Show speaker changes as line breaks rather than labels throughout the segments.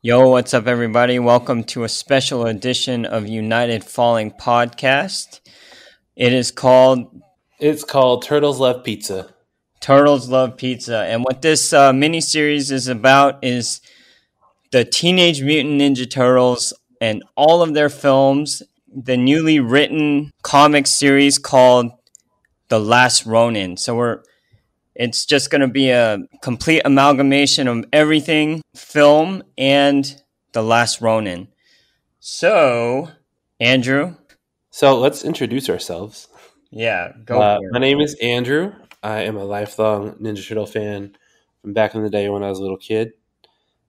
Yo, what's up, everybody? Welcome to a special edition of United Falling Podcast. It is called
It's called Turtles Love Pizza.
Turtles Love Pizza. And what this mini-series is about is the Teenage Mutant Ninja Turtles and all of their films, the newly written comic series called The Last Ronin. It's just going to be a complete amalgamation of everything, film and The Last Ronin. So, Andrew.
So let's introduce ourselves.
Yeah, go for it.
My name is Andrew. I am a lifelong Ninja Turtle fan from back in the day when I was a little kid.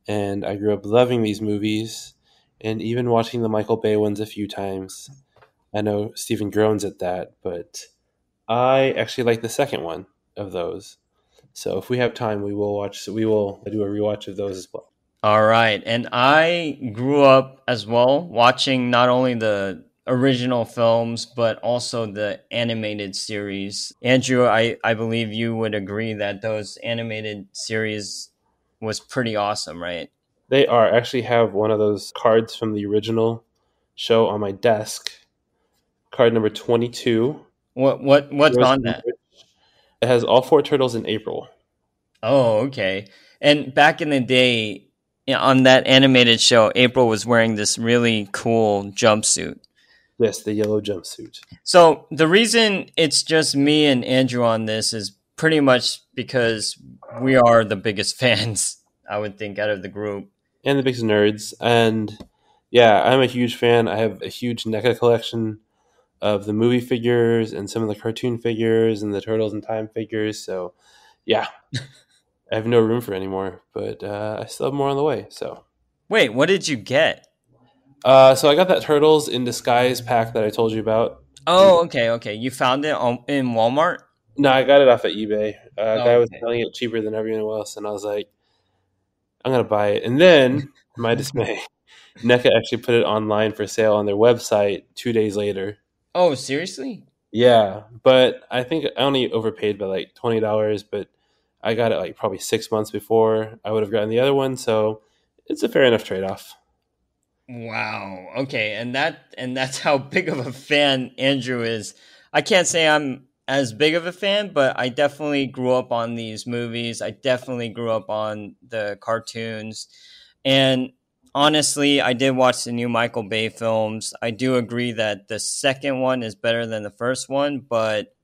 And I grew up loving these movies and even watching the Michael Bay ones a few times. I know Stephen groans at that, but I actually like the second one of those. So if we have time, we will do a rewatch of those as well.
All right. And I grew up as well watching not only the original films, but also the animated series. Andrew, I believe you would agree that those animated series was pretty awesome, right?
They are. I actually have one of those cards from the original show on my desk. Card number 22.
What's on that?
It has all four turtles in April.
Oh, okay. And back in the day, on that animated show, April was wearing this really cool jumpsuit.
Yes, the yellow jumpsuit.
So the reason it's just me and Andrew on this is pretty much because we are the biggest fans, I would think, out of the group.
And the biggest nerds. And yeah, I'm a huge fan. I have a huge NECA collection of the movie figures and some of the cartoon figures and the Turtles in Time figures. So yeah, I have no room for any more, but I still have more on the way. So
Wait, what did you get?
so I got that Turtles in Disguise pack that I told you about.
Oh, okay. You found it in Walmart?
No, I got it off of eBay. A guy was
Okay.
selling it cheaper than everyone else, and I was like, I'm going to buy it. And then, to my dismay, NECA actually put it online for sale on their website 2 days later.
Oh, seriously?
Yeah, but I think I only overpaid by like $20, but I got it like probably 6 months before I would have gotten the other one, so it's a fair enough trade-off.
Wow. Okay, and that's how big of a fan Andrew is. I can't say I'm as big of a fan, but I definitely grew up on these movies. I definitely grew up on the cartoons. And honestly, I did watch the new Michael Bay films. I do agree that the second one is better than the first one, but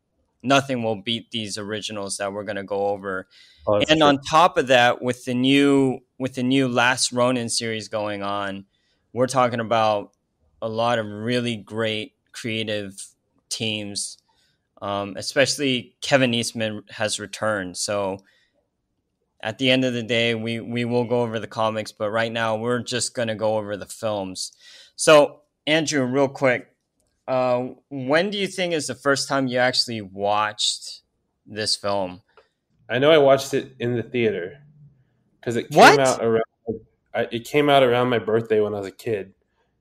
nothing will beat these originals that we're going to go over.
Oh, that's
And
true.
on top of that, with the new Last Ronin series going on, we're talking about a lot of really great creative teams. Especially Kevin Eastman has returned. So at the end of the day, we will go over the comics, but right now we're just going to go over the films. So Andrew, real quick, when do you think is the first time you actually watched this film?
I know I watched it in the theater because it came
What?
out around it came out around my birthday when I was a kid,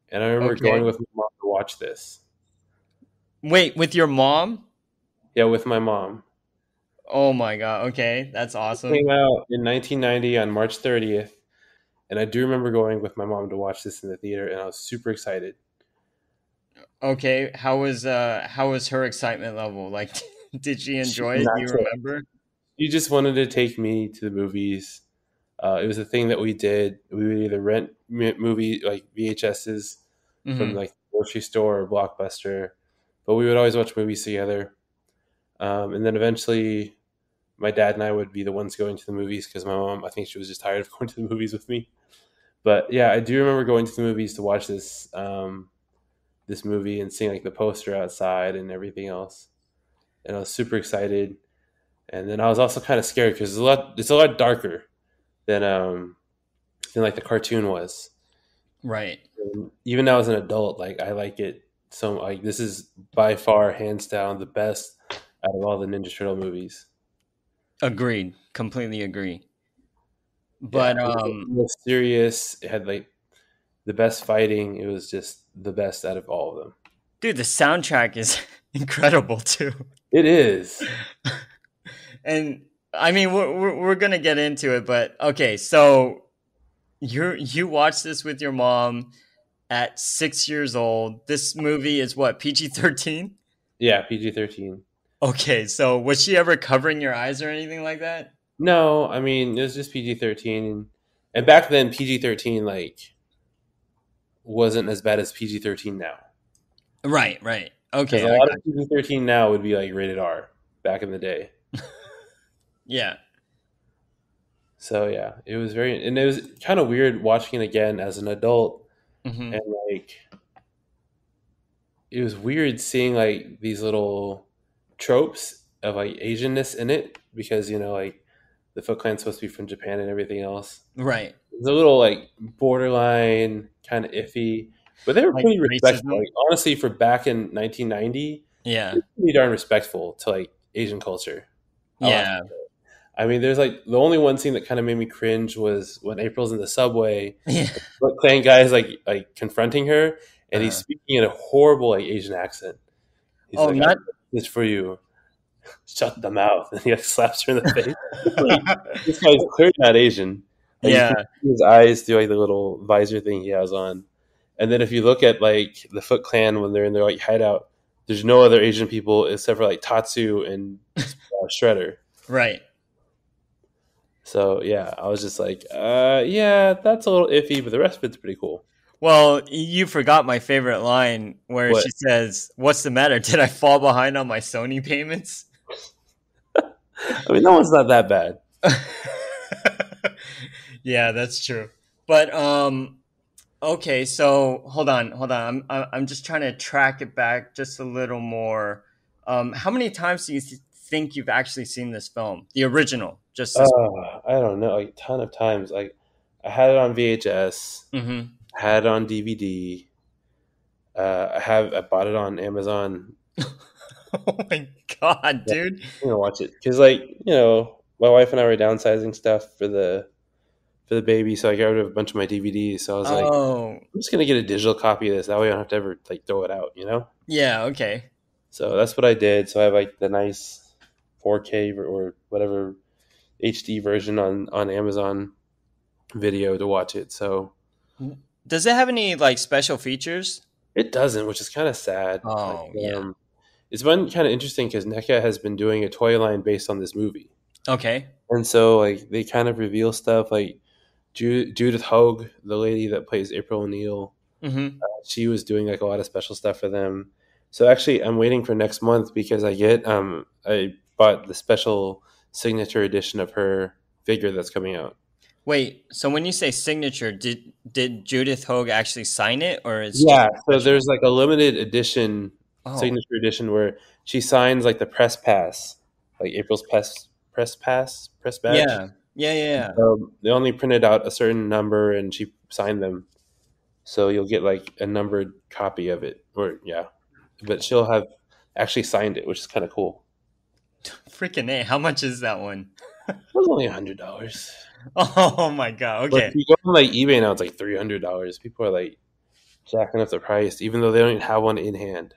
and I remember going
Okay.
with my mom to watch this.
Wait, with your mom?
Yeah, with my mom.
Oh my god. Okay, that's
It came
awesome.
out in 1990 on March 30th, and I do remember going with my mom to watch this in the theater, and I was super excited.
Okay, how was her excitement level? Like, did she
She
enjoy
did
it? Do
not
you
care.
remember?
She just wanted to take me to the movies. It was a thing that we did. We would either rent movie like VHSs from
Hmm.
like the grocery store or Blockbuster, but we would always watch movies together. And then eventually, my dad and I would be the ones going to the movies because my mom, I think she was just tired of going to the movies with me. But yeah, I do remember going to the movies to watch this movie and seeing like the poster outside and everything else, and I was super excited. And then I was also kind of scared because it's a lot darker than like the cartoon was.
Right.
And even now as an adult, like I like it so like this is by far hands down the best out of all the Ninja Turtle movies.
Agreed. Completely agree.
Yeah,
But
it was the most serious. It had like the best fighting. It was just the best out of all of them.
dude, the soundtrack is incredible too.
It is.
And I mean, we're gonna get into it, but okay. So you watched this with your mom at 6 years old. This movie is what, PG-13?
Yeah, PG-13.
Okay, so was she ever covering your eyes or anything like that?
No, I mean it was just PG-13, and back then PG-13 like wasn't as bad as PG-13 now.
Right, right.
Because
Okay,
a
I
lot
got
of PG-13 now would be like rated R back in the day.
you. Yeah.
So yeah, it was very, and it was kind of weird watching it again as an adult,
Hmm.
and like it was weird seeing like these little tropes of like Asianness in it because like the Foot Clan's supposed to be from Japan and everything else.
Right.
It's a little like borderline, kind of iffy, but they were
Like
pretty respectful.
racism?
Like honestly, for back in 1990, they
Yeah.
were pretty darn respectful to like Asian culture. I'll have to.
Yeah.
I mean, there's like the only one scene that kind of made me cringe was when April's in the subway.
Yeah.
The Foot Clan guy is like confronting her, and he's
Uh,
speaking in a horrible like Asian accent. He's
oh,
like, "I
not.
got this for you. Shut the mouth," and he like slaps her in the face. Like, this guy's clearly not Asian. Like you can
Yeah.
see his eyes through like the little visor thing he has on. And then if you look at like the Foot Clan when they're in their like hideout, there's no other Asian people except for like Tatsu and Shredder.
Right.
So yeah, I was just like, yeah, that's a little iffy, but the rest of it's pretty cool.
Well, you forgot my favorite line where
What?
she says, "What's the matter? Did I fall behind on my Sony payments?"
I mean, that one's not that bad.
Yeah, that's true. But okay, so hold on. I'm just trying to track it back just a little more. How many times do you think you've actually seen this film, the original? Just this.
I don't know, like a ton of times. Like I had it on VHS,
Mm-hmm.
I had it on DVD. I bought it on Amazon.
Oh my god,
Yeah,
dude!
I'm gonna watch it because, like, my wife and I were downsizing stuff for the baby, so I got rid of a bunch of my DVDs. So I was like,
Oh,
I'm just gonna get a digital copy of this. That way, I don't have to ever like throw it out.
yeah. Okay.
So that's what I did. So I have like the nice 4K or whatever HD version on Amazon Video to watch it. So
Does it have any like special features?
it doesn't, which is kind of sad. Like,
Oh, yeah.
it's been kind of interesting because NECA has been doing a toy line based on this movie,
Okay.
and so like they kind of reveal stuff like Judith Hogue, the lady that plays April O'Neil.
Mm-hmm.
She was doing like a lot of special stuff for them. So actually, I'm waiting for next month because I bought the special signature edition of her figure that's coming out.
Wait, so when you say signature, did Judith Hogue actually sign it, or it's just
Yeah,
a
so
special?
there's like a limited edition,
Oh,
signature edition where she signs like the press pass, like April's press badge.
yeah, yeah, yeah, yeah.
They only printed out a certain number and she signed them, so you'll get like a numbered copy of it. Or yeah, but she'll have actually signed it, which is kind of cool.
Freaking A! How much is that one?
It was only $100,
Oh my god.
but
Okay.
if you go on like eBay now, it's like $300. People are like jacking up the price, even though they don't even have one in hand.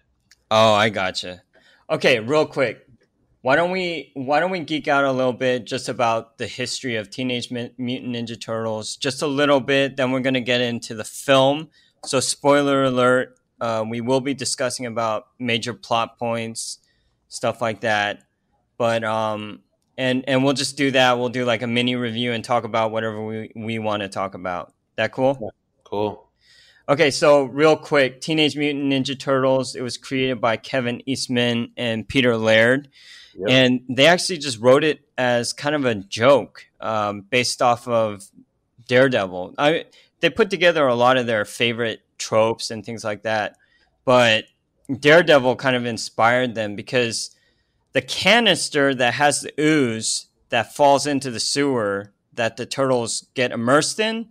Oh, I gotcha. Okay, real quick. Why don't we geek out a little bit just about the history of Teenage Mutant Ninja Turtles, just a little bit. Then we're gonna get into the film. So, spoiler alert: we will be discussing about major plot points, stuff like that. But and we'll just do that. We'll do like a mini review and talk about whatever we want to talk about. That cool?
Yeah, cool.
Okay, so real quick, Teenage Mutant Ninja Turtles. It was created by Kevin Eastman and Peter Laird,
Yep.
and they actually just wrote it as kind of a joke, based off of Daredevil. They put together a lot of their favorite tropes and things like that, but Daredevil kind of inspired them because the canister that has the ooze that falls into the sewer that the turtles get immersed in,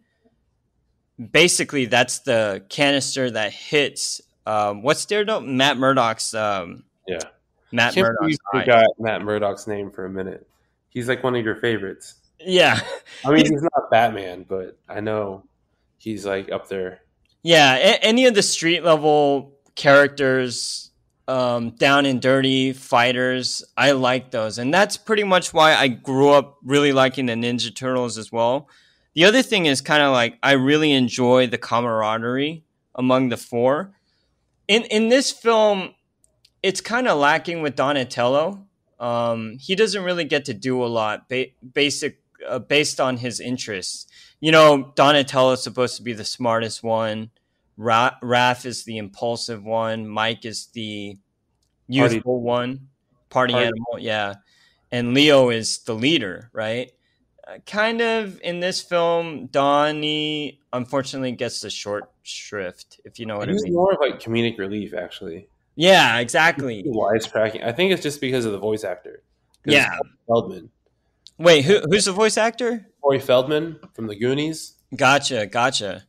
basically that's the canister that hits what's Daredevil?
Yeah.
Matt
Can't believe
Murdock's
you
eye.
forgot Matt Murdock's name for a minute. He's like one of your favorites.
Yeah.
I mean,
He's,
he's not Batman, but I know he's like up there.
yeah, any of the street level characters, down and dirty fighters, I like those. And that's pretty much why I grew up really liking the Ninja Turtles as well. The other thing is kind of like I really enjoy the camaraderie among the four. In this film, it's kind of lacking with Donatello. He doesn't really get to do a lot based on his interests. You know, Donatello is supposed to be the smartest one. Raph is the impulsive one. Mike is the
Party,
youthful one, party
party.
animal. Yeah, and Leo is the leader, right? Kind of in this film, Donnie unfortunately gets the short shrift, if you know what I
He's
mean.
more of like comedic relief, actually.
Yeah, exactly.
Wisecracking. I think it's just because of the voice actor, because it's
Yeah.
Feldman.
Wait, who's the voice actor?
Corey Feldman from the Goonies.
Gotcha, gotcha.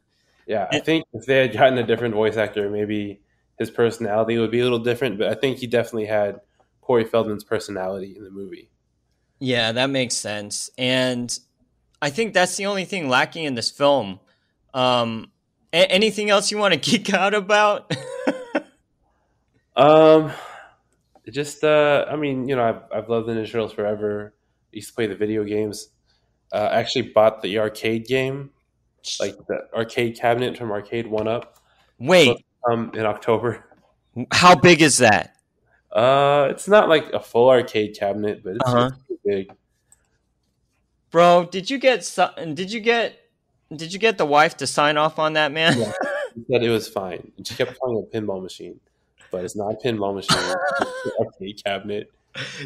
Yeah, I
And-
think if they had gotten a different voice actor, maybe his personality would be a little different. But I think he definitely had Corey Feldman's personality in the movie.
yeah, that makes sense. And I think that's the only thing lacking in this film. Anything else you want to geek out about?
Um, just I mean, I've loved the Ninja Turtles forever. I used to play the video games. I actually bought the arcade game, like the arcade cabinet from Arcade One Up. It's supposed
Wait,
to come in October.
how big is that?
It's not like a full arcade cabinet, but
Uh
it's
huh.
pretty big.
Bro, did you get the wife to sign off on that, man?
Yeah, she said it was fine. And she kept calling it a pinball machine, but it's not a pinball machine. It's an arcade cabinet.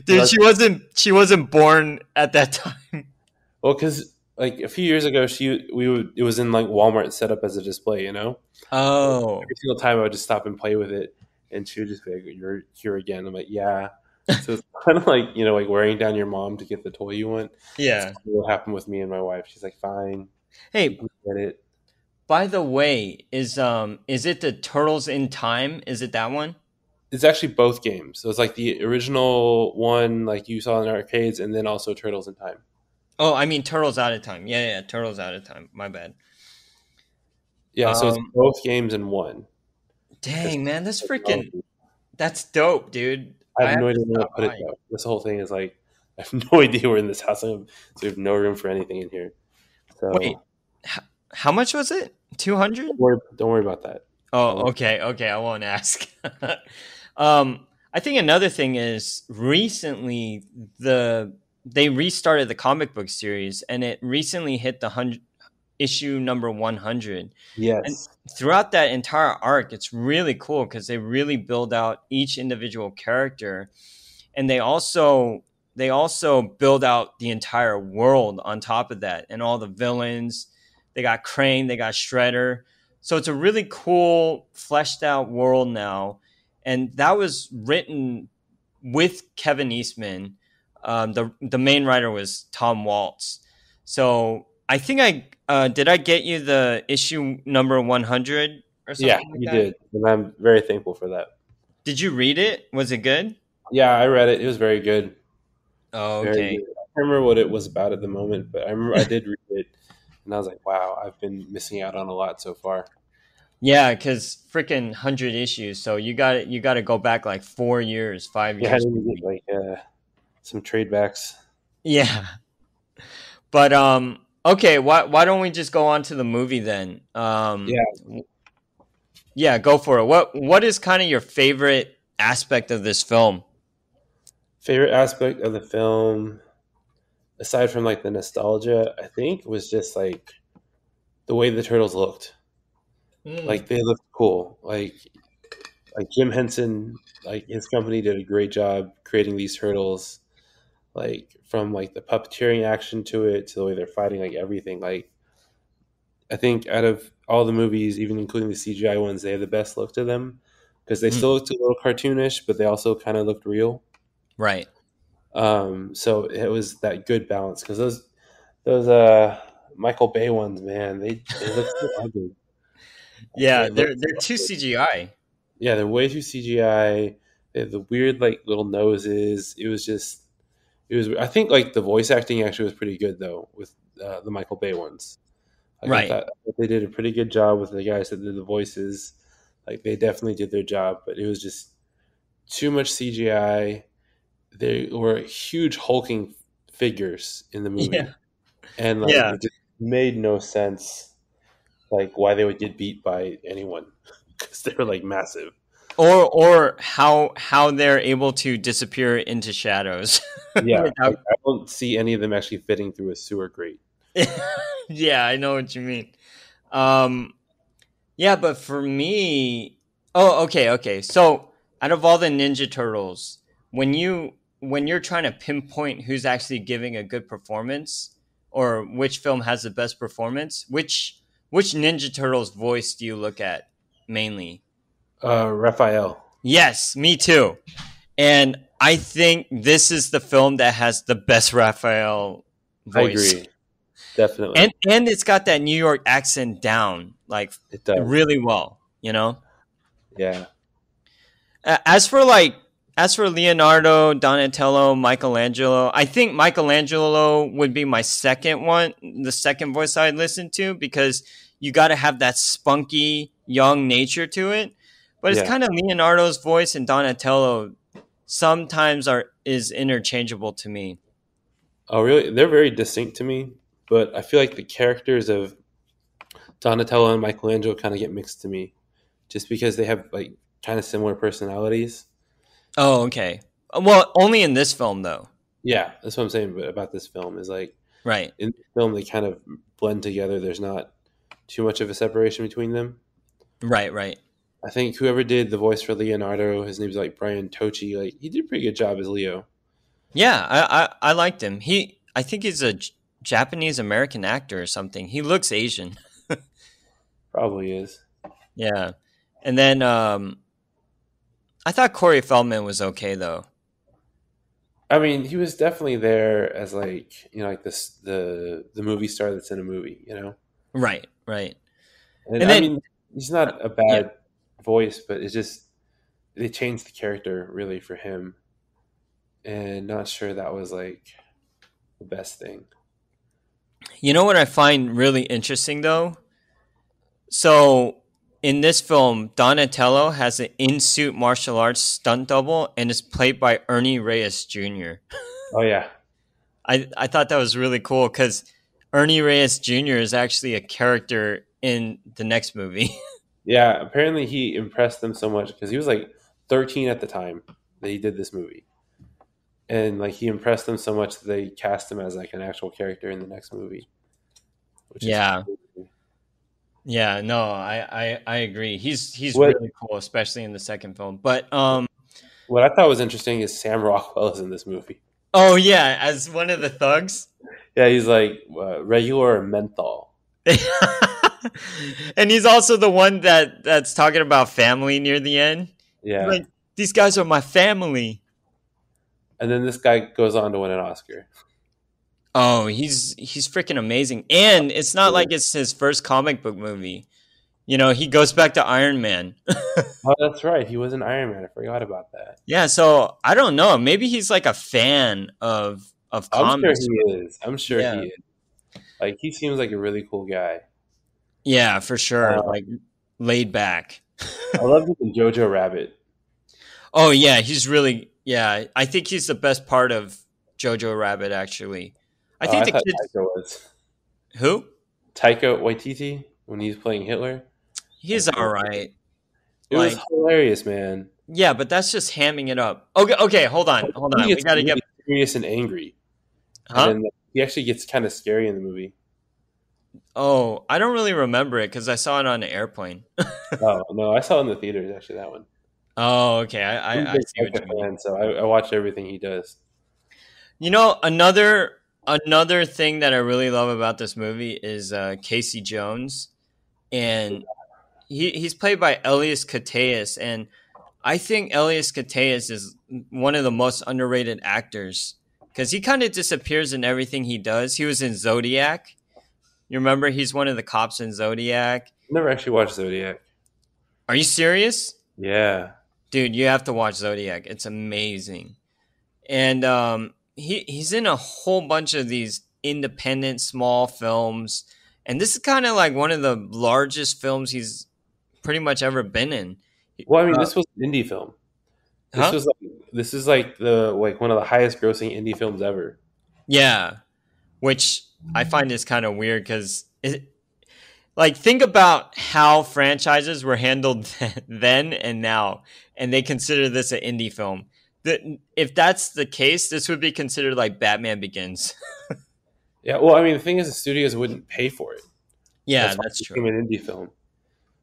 Dude,
Like,
she wasn't born at that time.
well, because like a few years ago, it was in like Walmart set up as a display.
Oh.
Every single time I would just stop and play with it, and she would just be like, "You're here again." I'm like, "Yeah." So it's kind of like like wearing down your mom to get the toy you want. That's
Yeah.
kind of what happened with me and my wife. She's like, "Fine,
Hey,
let me get it."
by the way, is it the Turtles in Time? Is it that one?
It's actually both games. So it's like the original one, like you saw in arcades, and then also Turtles in Time.
Oh, I mean Turtles Out of Time. Yeah, yeah, Turtles Out of Time. My bad.
Yeah, so it's
Um,
both games in one. Because
dang man, that's dope, dude.
I
I
have
have
no
to
idea where to
stop
put it
by.
though. This whole thing is like I have no idea we're in this house, so we have no room for anything in here.
Wait,
So
how much was it? 200?
don't worry about that. I
Oh,
won't.
okay, okay. I won't ask. I think another thing is recently they restarted the comic book series, and it recently hit the issue number 100. And
Yes.
throughout that entire arc, it's really cool because they really build out each individual character, and they also build out the entire world on top of that, and all the villains. They got Crane, they got Shredder, so it's a really cool fleshed out world now, and that was written with Kevin Eastman. The main writer was Tom Waltz. So I think I get you the issue number 100 or
Yeah,
something like
you
that.
did, and I'm very thankful for that.
Did you read it? Was it good?
Yeah, I read it. It was very good.
Oh,
Very
okay.
good. I can't remember what it was about at the moment, but I remember I did read it, and I was like, "Wow, I've been missing out on a lot so far."
Yeah, because freaking 100 issues. So you got to go back like 4 years, five
Yeah, I
years,
need to get
maybe.
like some trade backs.
Yeah, but okay. Why don't we just go on to the movie then?
Yeah,
Yeah, go for it. What is kind of your favorite aspect of this film?
favorite aspect of the film, aside from like the nostalgia, I think was just like the way the turtles looked.
Mm.
Like they looked cool. Like Jim Henson, like his company did a great job creating these turtles. Like from like the puppeteering action to it to the way they're fighting, like everything. Like I think out of all the movies, even including the CGI ones, they have the best look to them because they still
Mm.
looked a little cartoonish, but they also kind of looked real.
Right.
So it was that good balance because those Michael Bay ones, man, they look so ugly. Like,
Yeah,
they look
they're
so
too
ugly.
CGI.
Yeah, they're way too CGI. They have the weird like little noses. It was. I think like the voice acting actually was pretty good though with the Michael Bay ones. Like I
Right.
thought they did a pretty good job with the guys that did the voices. Like they definitely did their job, but it was just too much CGI. They were huge hulking figures in the
Yeah.
movie, and like
Yeah.
made no sense, like why they would get beat by anyone because they were like massive.
Or how they're able to disappear into shadows
Yeah, like
without.
I don't see any of them actually fitting through a sewer grate.
Yeah, I know what you mean. Um, yeah, but for me, oh, okay. So, out of all the Ninja Turtles, when you're trying to pinpoint who's actually giving a good performance or which film has the best performance, which Ninja Turtles voice do you look at mainly?
Raphael,
Yes, me too. And I think this is the film that has the best Raphael
I
voice.
agree, definitely.
And it's got that New York accent down like
It does.
really well, you know?
Yeah.
As for like as for Leonardo, Donatello, Michelangelo, I think Michelangelo would be my second one, the second voice I'd listen to because you got to have that spunky young nature to it. But it's
Yeah.
kind of Leonardo's voice and Donatello sometimes are is interchangeable to me.
Oh, really? They're very distinct to me, but I feel like the characters of Donatello and Michelangelo kind of get mixed to me, just because they have like kind of similar personalities.
Oh, okay. Well, only in this film though.
Yeah, that's what I'm saying. But about this film is like
Right.
in the film they kind of blend together. There's not too much of a separation between them.
Right.
I think whoever did the voice for Leonardo, his name's like Brian Tochi. Like he did a pretty good job as Leo.
Yeah, I liked him. I think he's a Japanese American actor or something. He looks Asian.
Probably is.
Yeah. And then I thought Corey Feldman was okay though.
I mean, he was definitely there as like like this the movie star that's in a movie,
Right.
And
And
I
then
mean, he's
uh,
not a
yeah.
bad voice, but it's just they changed the character really for him, and not sure that was like the best thing.
You know what I find really interesting though? So in this film, Donatello has an in-suit martial arts stunt double and is played by Ernie Reyes Jr.
Oh yeah,
I thought that was really cool because Ernie Reyes Jr. is actually a character in the next movie.
yeah. Apparently, he impressed them so much because he was like 13 at the time that he did this movie, and like he impressed them so much that they cast him as like an actual character in the next movie, which is
Yeah,
crazy.
yeah, no, I agree. He's
What
really cool, especially in the second film. But
what I thought was interesting is Sam Rockwell is in this movie.
oh yeah, as one of the thugs,
Yeah, he's like regular or menthol.
and he's also the one that's talking about family near the end. He's
Yeah,
like, these guys are my family.
and then this guy goes on to win an Oscar.
Oh, he's freaking amazing, and it's not like it's his first comic book movie. You know, he goes back to Iron Man.
Oh, that's right. He was an Iron Man. I forgot about that.
Yeah, so I don't know. Maybe he's like a fan of
I'm sure
comics.
he is. I'm sure
Yeah,
he is. Like he seems like a really cool guy.
yeah, for sure.
Uh,
Like laid back.
I love him in Jojo Rabbit.
Oh yeah, he's really yeah. I think he's the best part of Jojo Rabbit. Actually, I
Oh,
think
I
the
thought
kids
Taika was
who
Taika Waititi when he's playing Hitler.
he's all right.
It was
Like
hilarious, man.
yeah, but that's just hamming it up. Okay. Hold
He
on. We
gets
got to get
really serious and angry, and
huh.
then he actually gets kind of scary in the movie.
Oh, I don't really remember it because I saw it on an airplane.
Oh no, I saw it in the theaters actually. That one.
Oh, okay.
I'm a
I
big
see what
Taika
you mean.
fan, so I watch everything he does.
You know, another thing that I really love about this movie is Casey Jones, and he's played by Elias Koteas, and I think Elias Koteas is one of the most underrated actors because he kind of disappears in everything he does. He was in Zodiac. You remember he's one of the cops in Zodiac.
Never actually watched Zodiac.
Are you serious?
Yeah.
Dude, you have to watch Zodiac. It's amazing. And he's in a whole bunch of these independent small films. And this is kind of like one of the largest films he's pretty much ever been in.
Well, I mean,
Uh,
this was an indie film. This
huh?
was like this is like the one of the highest grossing indie films ever.
Yeah. Which I find this kind of weird because like think about how franchises were handled then and now, and they consider this an indie film. That if that's the case, this would be considered like Batman Begins.
Yeah, well, I mean, the thing is, the studios wouldn't pay for it.
Yeah,
That's why
that's
it became
true.
an indie film.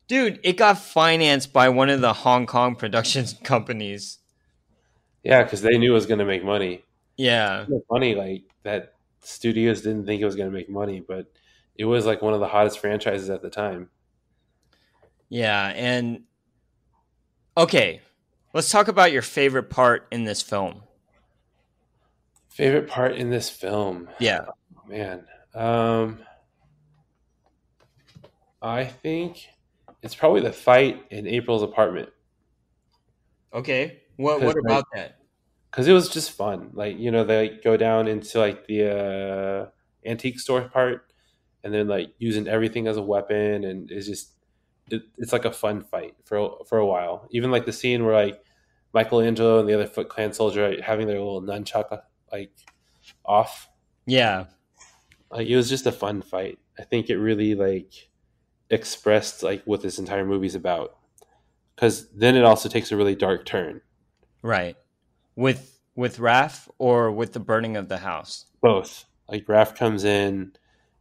Dude, it got financed by one of the Hong Kong production companies.
Yeah, because they knew it was going to make money.
Yeah.
It's funny, like that studios didn't think it was going to make money, but it was like one of the hottest franchises at the time.
Yeah, and okay, let's talk about your favorite part in this film.
Favorite part in this film,
Yeah.
man. I think it's probably the fight in April's apartment
Okay.
because
What about that?
it was just fun. Like they go down into like the antique store part, and then like using everything as a weapon, and it's like a fun fight for a while. Even like the scene where like Michelangelo and the other Foot Clan soldier are having their little nunchuck like off.
Yeah.
Like it was just a fun fight. I think it really like expressed like what this entire movie's about. Because then it also takes a really dark turn.
Right. With Raph or with the burning of the house?
Both. Like Raph comes in,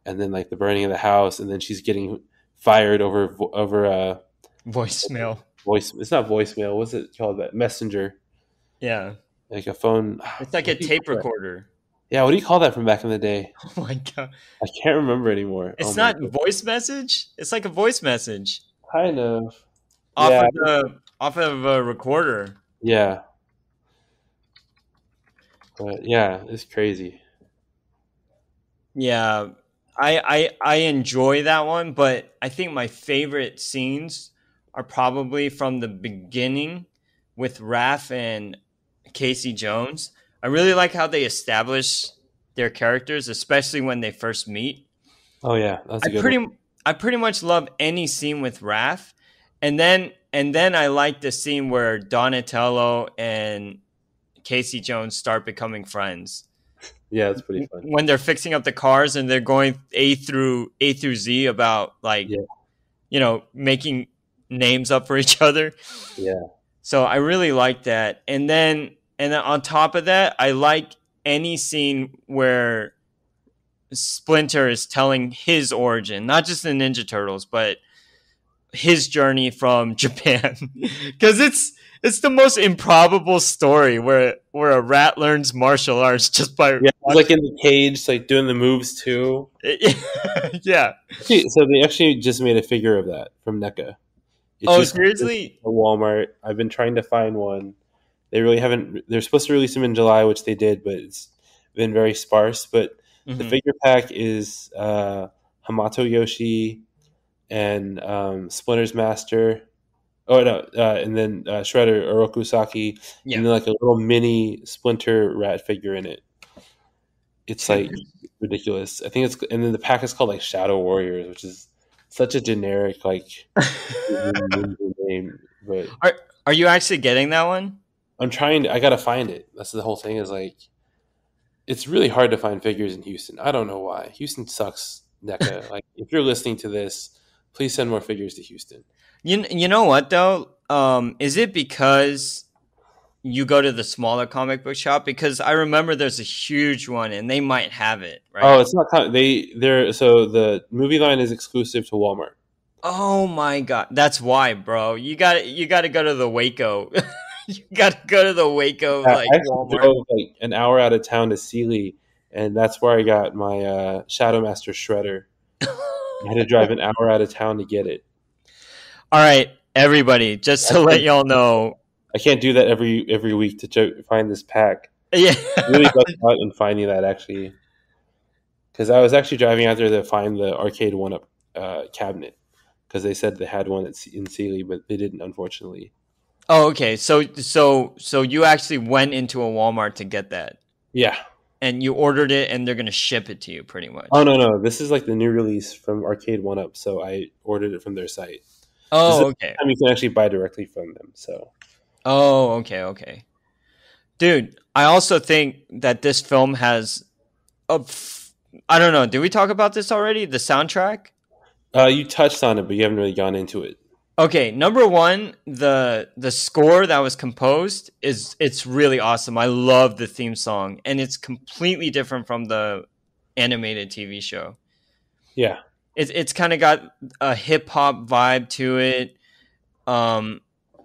and then like the burning of the house, and then she's getting fired over
Voicemail.
voice. It's not voicemail. What's it called? That messenger,
Yeah.
like a phone.
It's like a
What do you
tape
call that?
recorder.
Yeah, what do you call that from back in the day?
Oh my god.
I can't remember anymore. Oh
It's
my
not
god.
voice message? It's like a voice message
Kind of.
off
Yeah,
of the off of a recorder.
yeah, but yeah, it's crazy.
Yeah, I enjoy that one, but I think my favorite scenes are probably from the beginning with Raph and Casey Jones. I really like how they establish their characters, especially when they first meet.
Oh yeah, that's
I
a good one.
pretty I pretty much love any scene with Raph, and then I like the scene where Donatello and Casey Jones start becoming friends
Yeah, it's pretty fun.
when they're fixing up the cars and they're going A through Z about like
Yeah,
making names up for each other.
yeah,
So I really like that. And then on top of that, I like any scene where Splinter is telling his origin, not just the Ninja Turtles, but his journey from Japan. Because it's the most improbable story where a rat learns martial arts just by
yeah. He's like
watching.
in the cage, like doing the moves too.
Yeah.
So they actually just made a figure of that from NECA. It's
Oh,
just
seriously?
at Walmart. I've been trying to find one. They really haven't. They're supposed to release them in July, which they did, but it's been very sparse. But the
Hmm.
figure pack is Hamato Yoshi and Splinter's Master. Oh no, and then Shredder Oroku Saki, and
Yeah.
then like a little mini Splinter rat figure in it. It's like
Dude.
ridiculous. I think it's, and then the pack is called like Shadow Warriors, which is such a generic like ninja name. But
are are you actually getting that one?
I'm trying to. I gotta find it. That's the whole thing. Is like it's really hard to find figures in Houston. I don't know why. Houston sucks. NECA. Like if you're listening to this, please send more figures to Houston.
You know what though? Is it because you go to the smaller comic book shop? Because I remember there's a huge one and they might have it,
Oh,
right?
it's not. They're so the movie line is exclusive to Walmart.
Oh my god, that's why, bro. You got to go to the Waco. You got to go to the Waco
I
like
actually
Walmart.
drove like an hour out of town to Sealy, and that's where I got my Shadow Master Shredder. I had to drive an hour out of town to get it.
All right, everybody, just
I
to let
can't,
y'all know.
I can't do that every week to find this pack.
Yeah.
Really lucked out in finding that actually, because I was actually driving out there to find the arcade one up cabinet because they said they had one in Sealy, but they didn't, unfortunately.
Oh, okay. So you actually went into a Walmart to get that,
Yeah.
and you ordered it, and they're gonna ship it to you, pretty
Oh
much.
no, this is like the new release from Arcade One Up, so I ordered it from their site. This is
Oh,
the
okay.
time you can actually buy directly from them. So
Oh, okay, okay. Dude, I also think that this film has a I don't know. Did we talk about this already? The soundtrack?
You touched on it, but you haven't really gone into it.
Okay, number one, the score that was composed is it's really awesome. I love the theme song, and it's completely different from the animated TV show.
Yeah,
It's kind of got a hip hop vibe to it. Um,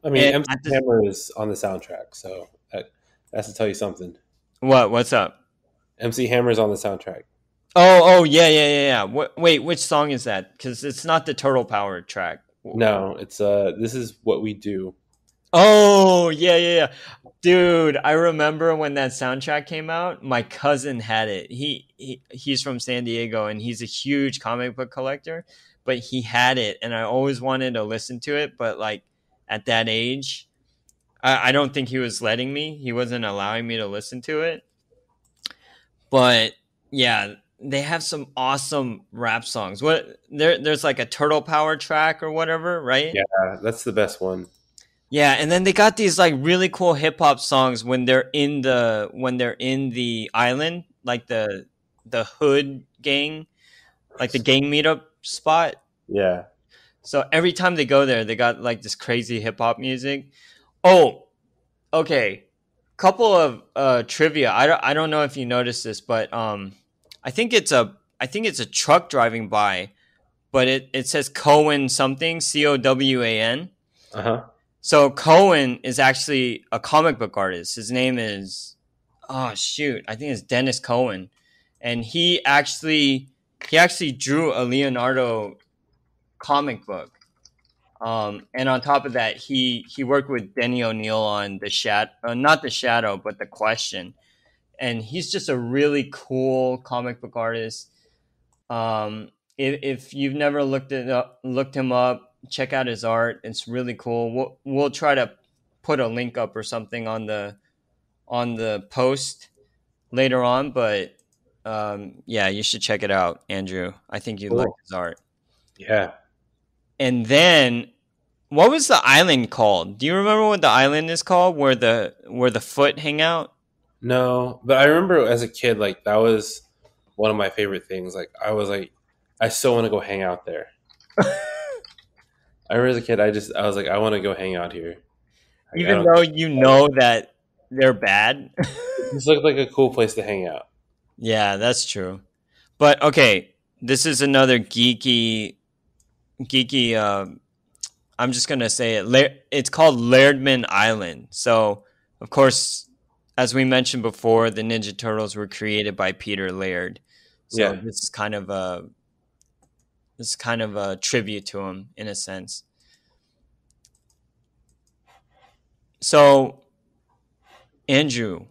I mean,
and
MC
at the
Hammer is on the soundtrack, so that has to tell you something.
what's up?
MC Hammer is on the soundtrack.
Oh, yeah, yeah, yeah, yeah. Wait, which song is that? Because it's not the Turtle Power track.
No, it's this is what we do.
Oh, yeah, yeah, yeah. Dude, I remember when that soundtrack came out, my cousin had it. He's from San Diego and he's a huge comic book collector, but he had it and I always wanted to listen to it, but like at that age, I don't think he was letting me. He wasn't allowing me to listen to it. But yeah, they have some awesome rap songs. There's like a Turtle Power track or whatever, right?
Yeah, that's the best one.
Yeah, and then they got these like really cool hip hop songs when they're in the island, like the hood gang, like the gang meetup spot.
Yeah.
So every time they go there, they got like this crazy hip hop music. Oh, okay. Couple of trivia. I don't know if you noticed this, but I think it's a truck driving by, but it says Cohen something, Cowan.
Uh huh.
So Cohen is actually a comic book artist. His name is oh shoot, I think it's Dennis Cohen, and he actually drew a Leonardo comic book. And on top of that, he worked with Denny O'Neil on not the Shadow, but the Question. And he's just a really cool comic book artist. If you've never looked him up, check out his art. It's really cool. We'll try to put a link up or something on the post later on. But yeah, you should check it out, Andrew. I think you'd like
Cool.
his art.
Yeah.
And then, what was the island called? Do you remember what the island is called, where the foot hang out?
No, but I remember as a kid, like that was one of my favorite things. Like I was like, I still want to go hang out there. I remember as a kid, I was like, I want to go hang out here. Like I
Even
don't.
though you know that they're bad.
It just looked like a cool place to hang out.
Yeah, that's true. But okay, this is another geeky. I'm just gonna say it. It's called Lairdman Island. So, of course, as we mentioned before, the Ninja Turtles were created by Peter Laird. So
Yeah.
this is kind of a tribute to him in a sense. So, Andrew,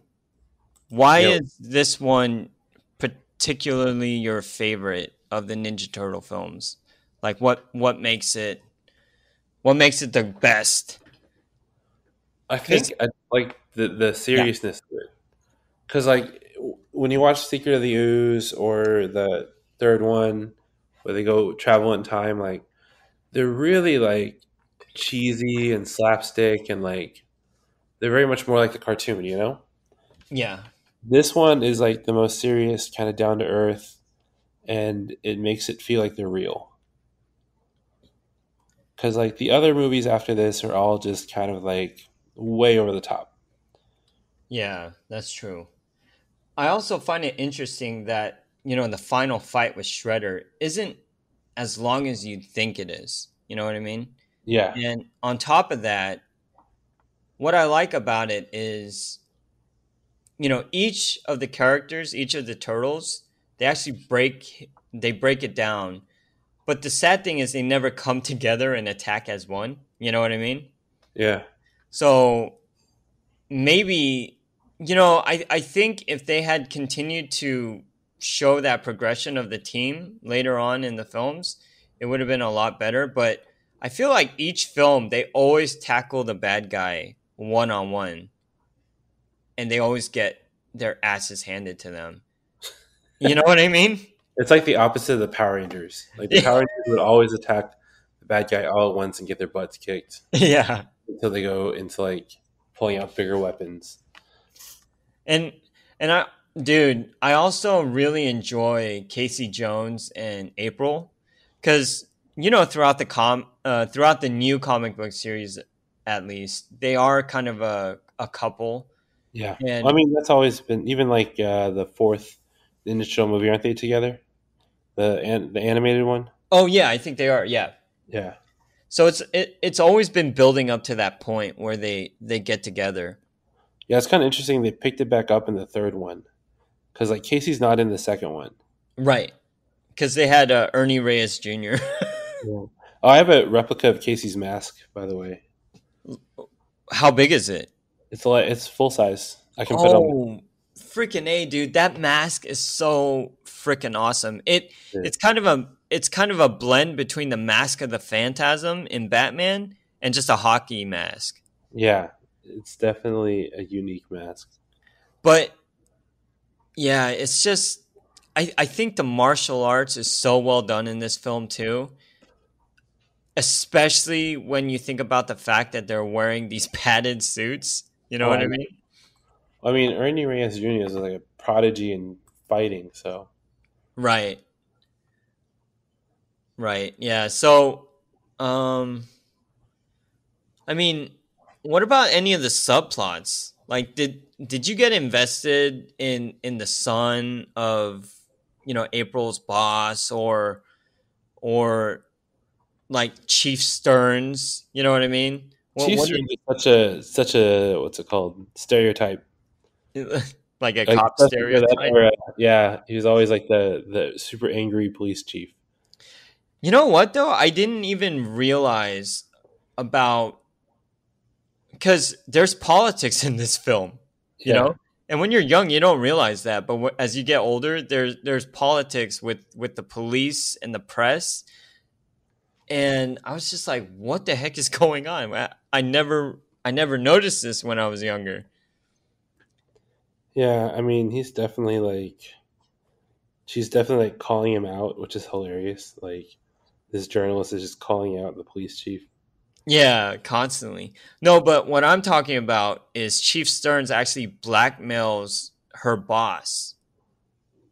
why
Yeah.
is this one particularly your favorite of the Ninja Turtle films? Like what makes it the best?
I
Cuz
think I like the
yeah.
seriousness of it. Because like when you watch Secret of the Ooze or the third one where they go travel in time, like they're really like cheesy and slapstick and like they're very much more like the cartoon, you know?
Yeah.
This one is like the most serious, kind of down to earth, and it makes it feel like they're real. Because like the other movies after this are all just kind of like way over the top.
Yeah, that's true. I also find it interesting that, the final fight with Shredder isn't as long as you'd think it is. You know what I mean?
Yeah,
And on top of that, what I like about it is, each of the characters, each of the turtles, they break it down. But the sad thing is they never come together and attack as one. You know what I mean?
yeah,
So maybe I think if they had continued to show that progression of the team later on in the films, it would have been a lot better. But I feel like each film they always tackle the bad guy one on one, and they always get their asses handed to them. You know what I mean?
it's like the opposite of the Power Rangers. Like the Power Rangers would always attack the bad guy all at once and get their butts kicked
Yeah,
until they go into like pulling out bigger weapons.
and and Dude, I also really enjoy Casey Jones and April because throughout throughout the new comic book series, at least they are kind of a couple.
Yeah, I
And
mean that's always been even like the fourth initial movie, aren't they together? The animated one.
oh yeah, I think they are. Yeah,
Yeah,
so it's always been building up to that point where they get together.
yeah. It's kind of interesting. They picked it back up in the third one because like Casey's not in the second one.
Right, because they had Ernie Reyes Jr.
Yeah. Oh, I have a replica of Casey's mask, by the way.
How big is it?
It's full size. I can put it on.
Oh, freaking A, dude. That mask is so freaking awesome. It's kind of a blend between the Mask of the Phantasm in Batman and just a hockey mask.
Yeah, it's definitely a unique mask.
But yeah, it's just I think the martial arts is so well done in this film too. Especially when you think about the fact that they're wearing these padded suits. You know
Oh,
what
I
I
know.
mean?
I mean, Ernie Reyes Jr. is like a prodigy in fighting. So
Right. Right. Yeah. So um I mean, what about any of the subplots? Like, did you get invested in the son of April's boss or like Chief Stearns? You know what I mean?
Chief
What
Stearns is such a what's it called stereotype.
did like a
Like
cop
especially for that
stereotype?
era, yeah, he was always like the super angry police chief.
You know what though? I didn't even realize about because there's politics in this film, you
Yeah,
know. And when you're young, you don't realize that, but as you get older, there's politics with the police and the press, and I was just like, "What the heck is going on?" I never noticed this when I was younger.
yeah. I mean, she's definitely like calling him out, which is hilarious. Like this journalist is just calling out the police chief.
Yeah, constantly. No, but what I'm talking about is Chief Stearns actually blackmails her boss,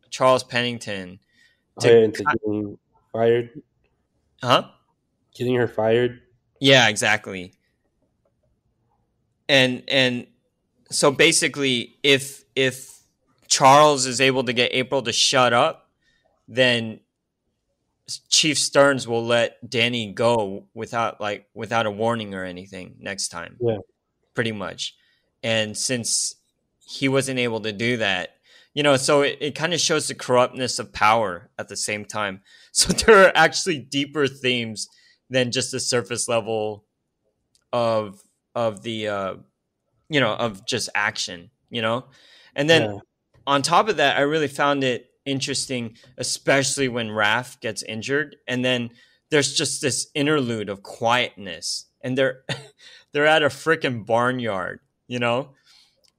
Charles Pennington,
Oh
to,
yeah, into getting fired,
huh?
getting her fired.
Yeah, exactly. And so basically, if Charles is able to get April to shut up, then Chief Stearns will let Danny go without a warning or anything next time,
Yeah,
pretty much. And since he wasn't able to do that, so it kind of shows the corruptness of power at the same time. So there are actually deeper themes than just the surface level of the of just action, and then
yeah,
on top of that, I really found it interesting, especially when Raph gets injured, and then there's just this interlude of quietness, and they're they're at a freaking barnyard,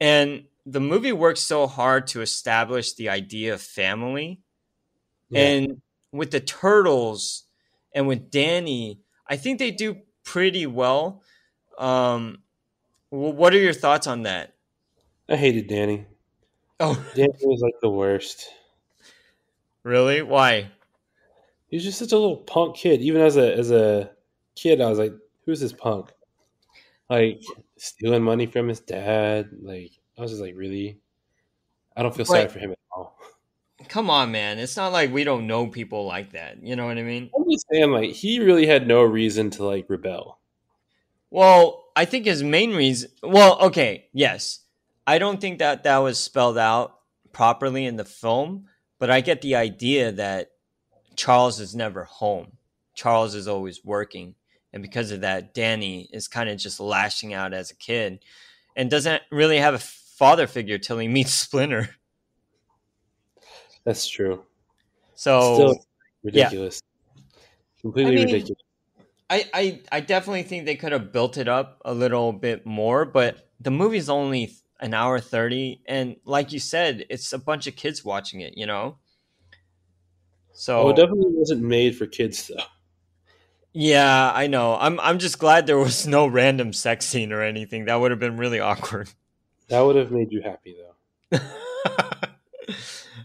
and the movie works so hard to establish the idea of family,
yeah.
and with the turtles and with Danny, I think they do pretty well. Um, what are your thoughts on that?
I hated Danny.
Oh,
Danny was like the worst.
really? Why?
He was just such a little punk kid. Even as a kid, I was like, "Who's this punk?" Like stealing money from his dad. Like I was just like, really? I don't feel sorry
But
for him at all.
come on, man. It's not like we don't know people like that. You know what I mean?
I'm just saying, like he really had no reason to like rebel.
Well, I think his main reason. Well, okay, yes. I don't think that that was spelled out properly in the film, but I get the idea that Charles is never home. Charles is always working. And because of that, Danny is kind of just lashing out as a kid and doesn't really have a father figure till he meets Splinter.
That's true. Still
So, yeah.
ridiculous.
I
Completely
mean,
ridiculous.
I definitely think they could have built it up a little bit more, but the movie's only an hour 30, and like you said, it's a bunch of kids watching it.
Oh, it
So
definitely wasn't made for kids though.
yeah, I know. I'm just glad there was no random sex scene or anything. That would have been really awkward.
That would have made you happy though.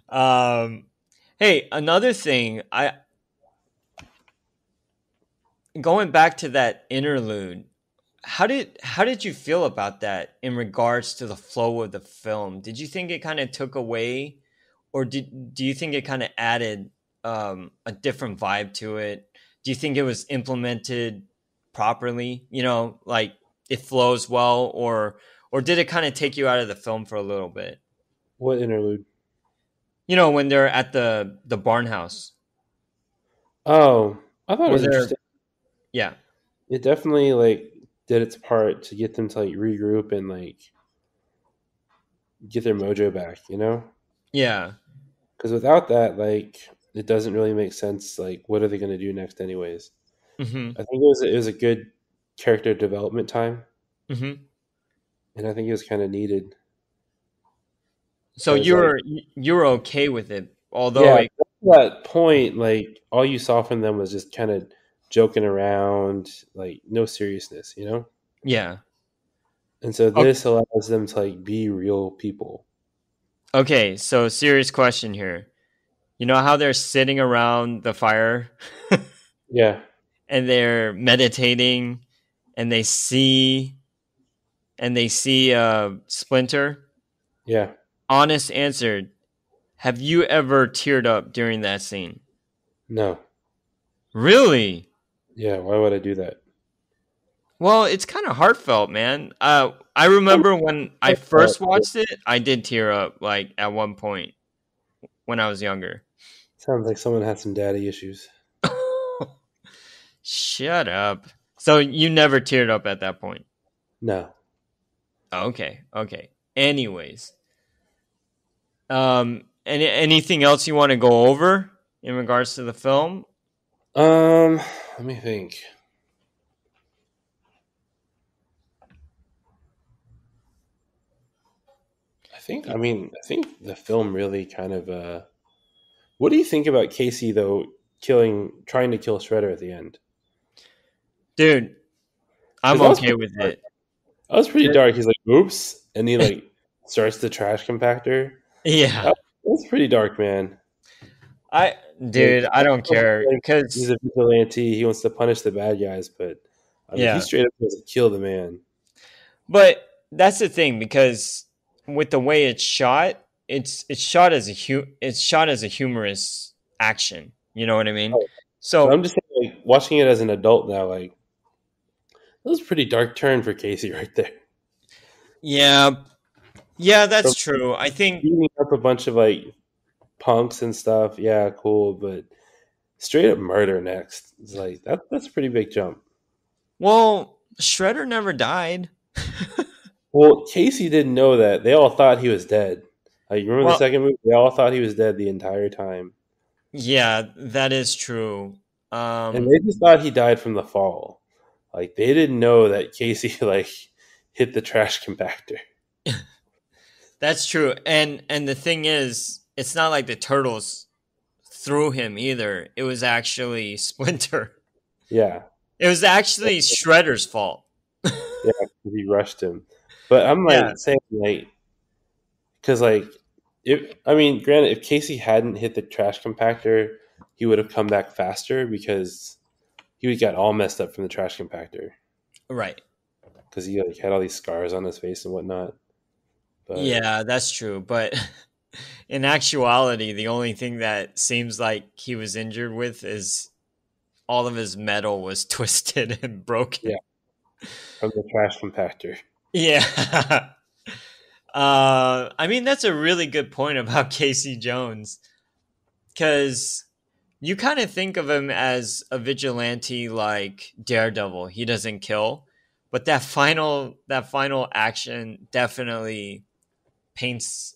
um, hey, another thing, I going back to that interlude. How did you feel about that in regards to the flow of the film? Did you think it kind of took away, or do you think it kind of added a different vibe to it? Do you think it was implemented properly? Like it flows well, or did it kind of take you out of the film for a little bit?
What interlude?
When they're at the barn house,
Oh, I thought it
or
was
they're
interesting.
yeah,
It definitely like did its part to get them to like regroup and like get their mojo back, you know?
yeah,
Because without that, like, it doesn't really make sense. Like, what are they going to do next, anyways?
mm-hmm,
I think it was a good character development time,
mm-hmm.
and I think it was kind of needed
So
because, like,
you're okay with it, although
yeah,
it,
up to that point, like, all you saw from them was just kind of joking around, like, no seriousness, you know.
yeah.
And so
O-
this allows them to like be real people.
Okay, so serious question here. You know how they're sitting around the fire
Yeah,
and they're meditating and they see Splinter?
yeah,
Honest answer. Have you ever teared up during that scene?
no,
Really?
yeah. Why would I do that?
Well, it's kind of heartfelt, man. I remember when I first watched it, I did tear up like at one point when I was younger.
Sounds like someone has some daddy issues.
Shut up. So you never teared up at that point.
No.
Okay, okay. Anyways, anything else you want to go over in regards to the film?
Let me think. I think the film really kind of what do you think about Casey though trying to kill Shredder at the end?
Dude,
Cuz
I'm
that was
okay
pretty
with
dark.
it.
That was pretty dark. He's like, "Oops." And he like starts the trash compactor.
Yeah.
That's pretty dark, man.
I
Like
dude, I don't care
he's
cuz
a vigilante. He wants to punish the bad guys, but I mean, he
yeah.
straight up wants to kill the man.
But that's the thing because with the way it's shot, it's shot as it's shot as a humorous action. You know what I mean?
But
So
I'm just saying, like, watching it as an adult now, like, that was a pretty dark turn for Casey right there.
yeah, yeah, that's
From
true. I think
beating up a bunch of like punks and stuff, yeah, cool, but straight up murder next. It's like that's a pretty big jump.
well, Shredder never died.
Well, Casey didn't know that. They all thought he was dead. Like, you remember the
Well,
second movie? They all thought he was dead the entire time.
yeah, that is true.
And
Um,
they just thought he died from the fall. Like they didn't know that Casey like hit the trash compactor.
that's true. And the thing is, it's not like the turtles threw him either. It was actually Splinter.
Yeah.
It was actually Shredder's fault.
Yeah, 'cause he rushed him. But I'm
Yeah,
like saying like because like if I mean, granted, if Casey hadn't hit the trash compactor, he would have come back faster because he would got all messed up from the trash compactor
right.
because he like had all these scars on his face and whatnot. But
Yeah, that's true. But in actuality, the only thing that seems like he was injured with is all of his metal was twisted and broken.
yeah, from the trash compactor.
Yeah. I mean, that's a really good point about Casey Jones because you kind of think of him as a vigilante like Daredevil. He doesn't kill, but that final action definitely paints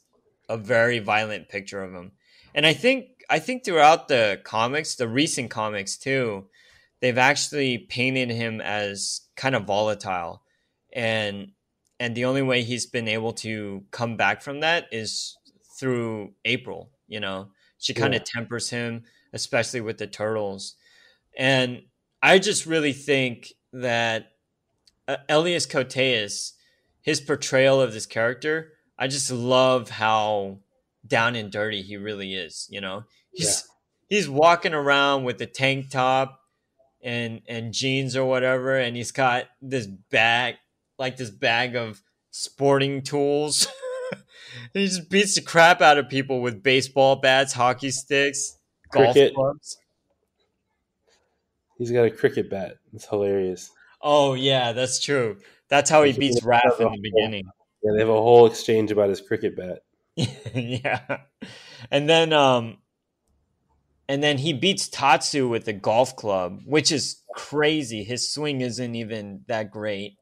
a very violent picture of him. And I think throughout the comics, the recent comics too, they've actually painted him as kind of volatile, and and the only way he's been able to come back from that is through April. She kind
Yeah,
of tempers him, especially with the turtles. And I just really think that Elias Koteas, his portrayal of this character, I just love how down and dirty he really is. You know,
Yeah,
he's walking around with the tank top and jeans or whatever, and he's got this bag, like this bag of sporting tools. He just beats the crap out of people with baseball bats, hockey sticks, golf
cricket.
clubs.
He's got a cricket bat. It's hilarious.
Oh yeah, that's true. That's how he
Like,
beats Raph in the beginning.
yeah, they have a whole exchange about his cricket bat.
Yeah. And then he beats Tatsu with the golf club, which is crazy. His swing isn't even that great.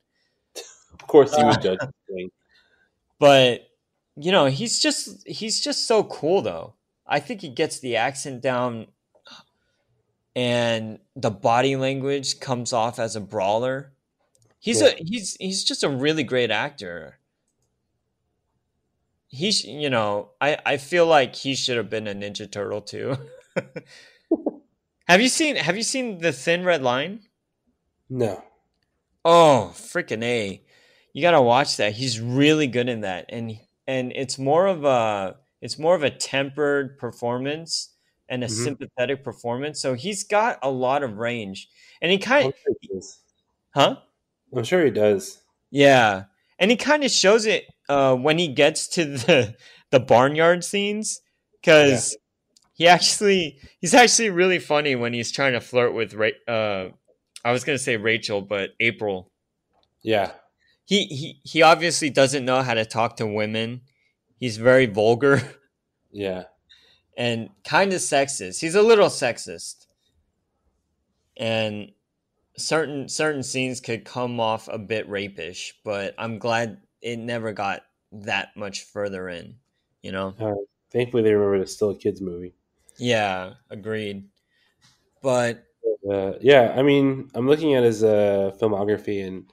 Of course, he
Uh,
would judge the thing.
but you know, he's just so cool though. I think he gets the accent down and the body language comes off as a brawler.
Yeah.
He's just a really great actor. I feel like he should have been a Ninja Turtle too. Have you seen the Thin Red Line?
No.
Oh, freaking A. You got to watch that. He's really good in that. And it's more of a tempered performance and a
Hmm.
sympathetic performance. So he's got a lot of range. And he kind
I'm
of
sure he does.
huh?
I'm sure he does.
Yeah. And he kind of shows it when he gets to the barnyard scenes
Yeah.
cuz he's actually really funny when he's trying to flirt with I was going to say Rachel, but April.
Yeah.
He obviously doesn't know how to talk to women. He's very vulgar
Yeah.
and kind of sexist. He's a little sexist, and certain scenes could come off a bit rapish. But I'm glad it never got that much further in. You know?
Uh, Thankfully, they remembered it's still a kids' movie.
Yeah, agreed. But
Yeah, I mean, I'm looking at his filmography, and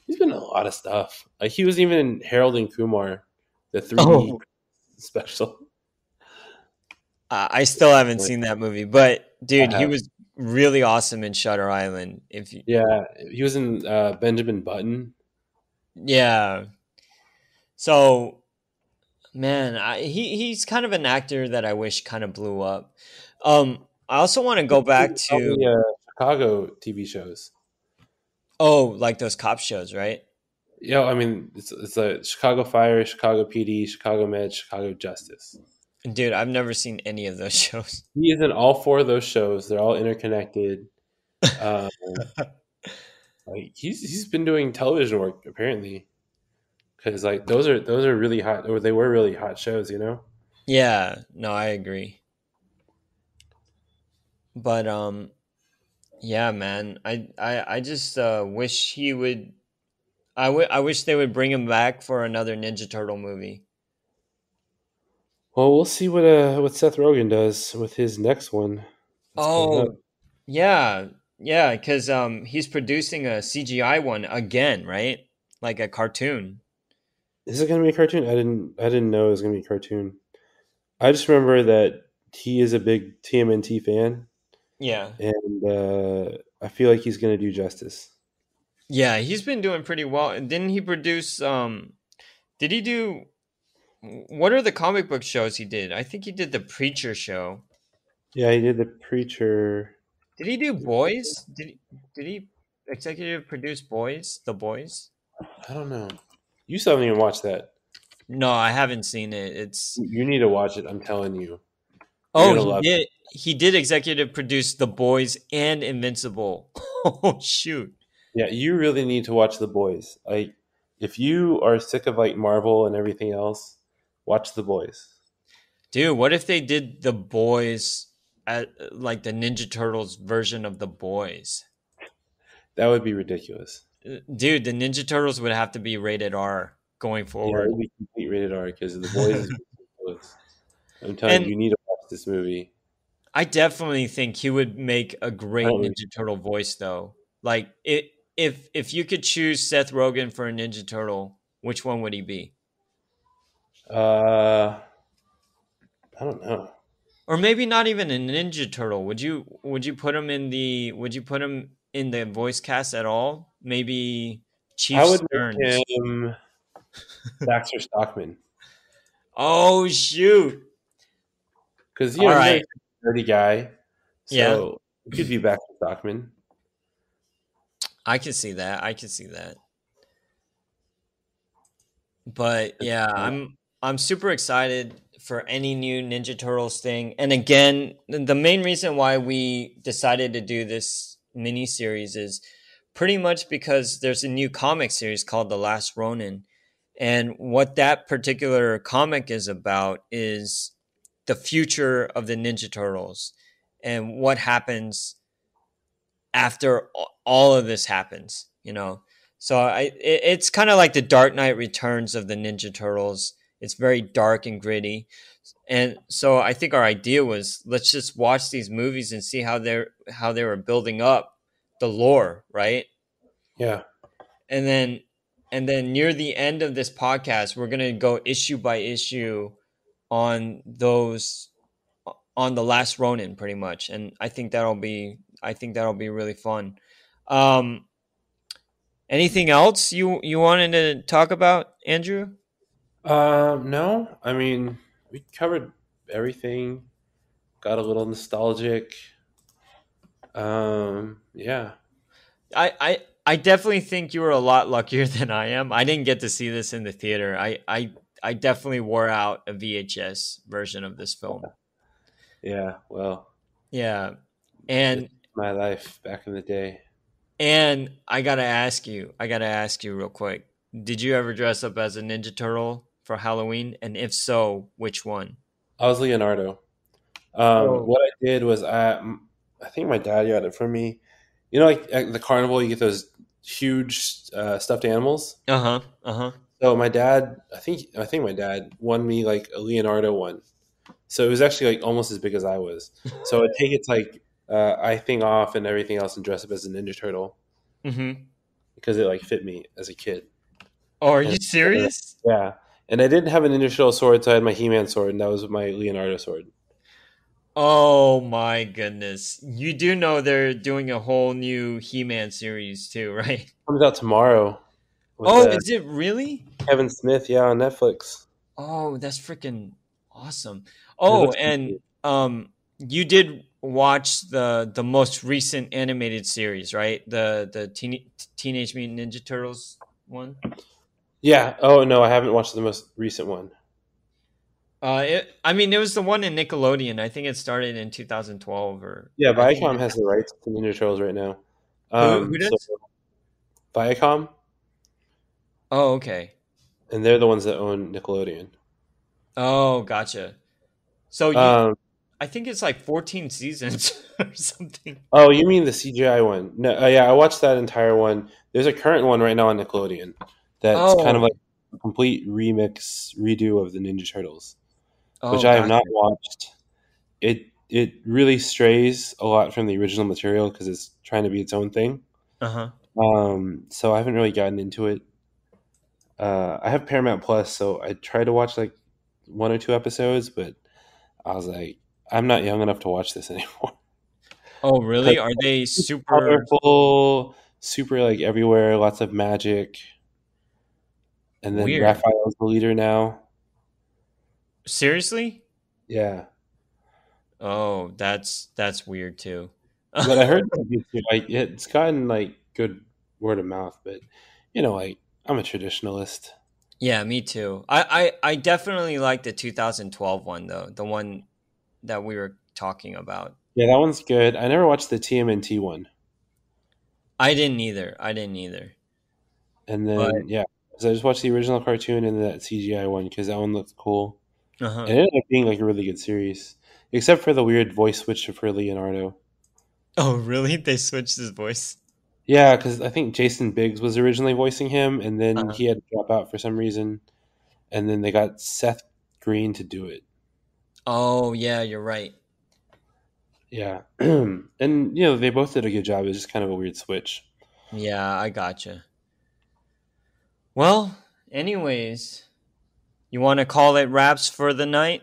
he's been in a lot of stuff. Like he was even in Harold and Kumar, the 3D
oh,
special.
I still haven't seen that movie. But
I
dude, he
have.
was really awesome in Shutter Island. If you,
Yeah, he was in Benjamin Button.
yeah, so man, he's kind of an actor that I wish kind of blew up. I also want to go back
All
to
the Chicago TV shows.
like those cop shows, right?
Yeah, I mean, it's a Chicago Fire, Chicago PD, Chicago Med, Chicago Justice.
Dude, I've never seen any of those shows.
He is in all four of those shows. They're all interconnected. Um, like he's been doing television work apparently because like those are really hot, or they were really hot shows. You know.
Yeah, no, I agree. But yeah, man, I just wish he would. I wish they would bring him back for another Ninja Turtle movie.
Well, we'll see what Seth Rogen does with his next one that's coming up.
Oh, yeah, yeah, because he's producing a CGI one again, right? Like a cartoon.
Is it going to be a cartoon? I didn't know it was going to be a cartoon. I just remember that he is a big TMNT fan,
Yeah.
and I feel like he's going to do justice.
Yeah, he's been doing pretty well. And didn't he produce did he do what are the comic book shows he did? I think he did the Preacher show.
Yeah, he did the Preacher.
Did he do Boys? Did he executive produce Boys? The Boys?
I don't know. You still haven't even watched that.
No, I haven't seen it. It's
You need to watch it. I'm telling you, you're
Oh,
gonna
he
love it.
did he did executive produce The Boys and Invincible. Oh shoot.
Yeah, you really need to watch The Boys. Like, if you are sick of like Marvel and everything else, watch The Boys.
Dude, what if they did The Boys at like the Ninja Turtles version of The Boys?
That would be ridiculous.
Dude, the Ninja Turtles would have to be rated R going
Yeah, it
forward.
would be complete rated R because The Boys is ridiculous. I'm telling you,
And
you need to watch this movie.
I definitely think he would make a
I
great
don't.
Ninja Turtle voice though. Like if you could choose Seth Rogen for a Ninja Turtle, which one would he be?
Uh, I don't know.
Or maybe not even a Ninja Turtle. Would you put him in the voice cast at all? Maybe
I
Chief
would make
Stearns.
him Baxter Stockman.
Oh shoot.
because
All
he's a very
right.
nerdy guy,
Yeah,
so it could be back to Stockman.
I can see that. I can see that. But yeah,
Uh,
I'm super excited for any new Ninja Turtles thing. And again, the main reason why we decided to do this mini series is pretty much because there's a new comic series called The Last Ronin. And what that particular comic is about is the future of the Ninja Turtles and what happens after all of this happens, you know. So it's kind of like the Dark Knight Returns of the Ninja Turtles. It's very dark and gritty. And so I think our idea was let's just watch these movies and see how they were building up the lore, right?
yeah.
And then near the end of this podcast, we're going to go issue by issue on those on the Last Ronin pretty much. And I think that'll be really fun. Um Anything else you wanted to talk about, Andrew?
No, I mean we covered everything. Got a little nostalgic. Yeah.
I definitely think you were a lot luckier than I am. I didn't get to see this in the theater. I definitely wore out a VHS version of this film.
Yeah. Well,
Yeah.
it's
And
my life back in the day.
I gotta ask you real quick. Did you ever dress up as a Ninja Turtle for Halloween? And if so, which one?
I was Leonardo.
Oh.
What I did was I think my dad got it for me. You know, like at the carnival, you get those huge stuffed animals.
Uh-huh. Uh-huh.
So my dad, I think my dad won me like a Leonardo one. So it was actually like almost as big as I was. So I'd take its like eye thing off and everything else and dress up as a Ninja Turtle
Mm-hmm.
because it like fit me as a kid.
Oh, are
And
you serious?
yeah, and I didn't have a Ninja Turtle sword, so I had my He-Man sword, and that was my Leonardo sword.
Oh my goodness. You do know they're doing a whole new He-Man series too, right?
Comes out tomorrow with
Oh, is it really?
Kevin Smith, yeah, on Netflix.
Oh, that's freaking awesome.
It
Oh,
looks
and you did watch the most recent animated series, right? The Teenage Mutant Ninja Turtles one?
yeah. Oh no, I haven't watched the most recent one.
I mean, it was the one in Nickelodeon. I think it started in 2012 or
Yeah,
I think
Viacom has the rights to Ninja Turtles right now.
who
So
does?
Viacom,
Oh, okay.
and they're the ones that own Nickelodeon.
Oh, gotcha. So
Um,
I think it's like 14 seasons or something.
oh, you mean the CGI one? No, yeah, I watched that entire one. There's a current one right now on Nickelodeon that's kind of
Oh,
like a complete remix redo of the Ninja Turtles, which
oh,
I have not
gotcha.
watched. It really strays a lot from the original material because it's trying to be its own thing.
Uh-huh.
So I haven't really gotten into it. I have Paramount Plus, so I tried to watch like one or two episodes, but I was like, I'm not young enough to watch this anymore
Oh,
because
really? Are they
it's
super
colorful, super like everywhere, lots of magic, and then
weird?
Raphael's the leader now.
Seriously?
Yeah,
Oh, that's weird too.
but I heard like it's gotten like good word of mouth, but like I'm a traditionalist.
Yeah, me too. I definitely like the 2012 one though, the one that we were talking about.
Yeah, that one's good. I never watched the TMNT one.
I didn't either. I didn't either.
And
But
then yeah, so I just watched the original cartoon and that CGI one because that one looked cool.
uh-huh.
And it ended up being like a really good series, except for the weird voice switch for Leonardo.
Oh, really? They switched his voice?
Yeah, because I think Jason Biggs was originally voicing him, and then
Uh-huh.
he had to drop out for some reason, and then they got Seth Green to do it.
Oh, yeah, you're right.
Yeah, and they both did a good job. It was just kind of a weird switch.
Yeah, I gotcha. Well, anyways, you want to call it wraps for the night?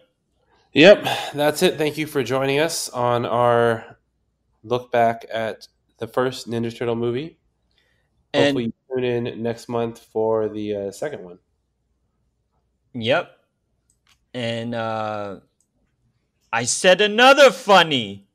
Yep, that's it. Thank you for joining us on our look back at the first Ninja Turtle movie.
And
Hopefully, tune in next month for the second one.
yep. And I said another funny.